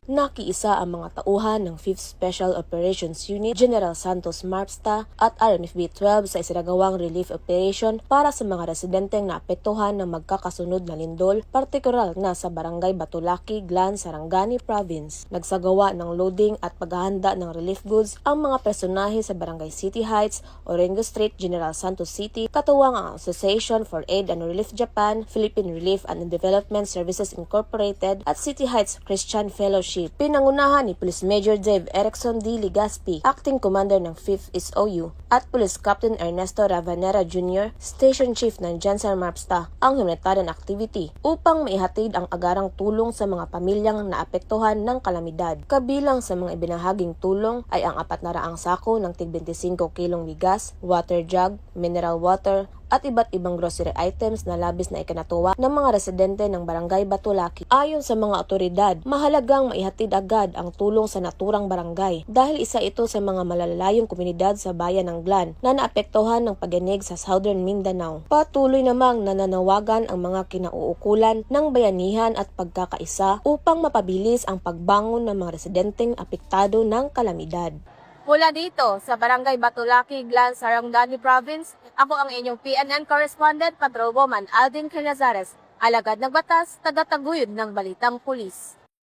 nakiisa ang mga tauhan ng 5th Special Operations Unit, General Santos Marpsta at RNFB-12 sa isinagawang relief operation para sa mga residenteng naapektuhan ng magkakasunod na lindol, partikular na sa Barangay Batulaki, Glan, Sarangani Province. Nagsagawa ng loading at paghahanda ng relief goods ang mga personahe sa Barangay City Heights, Orengo Street, General Santos City, katuwang ang Association for Aid and Relief Japan, Philippine Relief and Development Services Incorporated at City Heights Christian Fellowship. Pinangunahan ni Police Major Dave Erickson D. Ligaspi, Acting Commander ng 5th SOU, at Police Captain Ernesto Ravanera Jr., Station Chief ng Jansen Marpsta, ang humanitarian activity upang maihatid ang agarang tulong sa mga pamilyang naapektuhan ng kalamidad. Kabilang sa mga ibinahaging tulong ay ang 400 sako ng tig 25 kilong bigas, water jug, mineral water, at iba't ibang grocery items na labis na ikinatuwa ng mga residente ng Barangay Batulaki. Ayon sa mga otoridad, mahalagang maihatid agad ang tulong sa naturang barangay dahil isa ito sa mga malalayong komunidad sa bayan ng Glan na naapektuhan ng pagyanig sa Southern Mindanao. Patuloy namang nananawagan ang mga kinauukulan ng bayanihan at pagkakaisa upang mapabilis ang pagbangon ng mga residenteng apektado ng kalamidad. Mula dito sa Barangay Batulaki, Glan, Sarangani Province, ako ang inyong PNN correspondent, Patrol Woman Aldin Canazares, alagad ng batas, tagataguyod ng Balitang Pulis.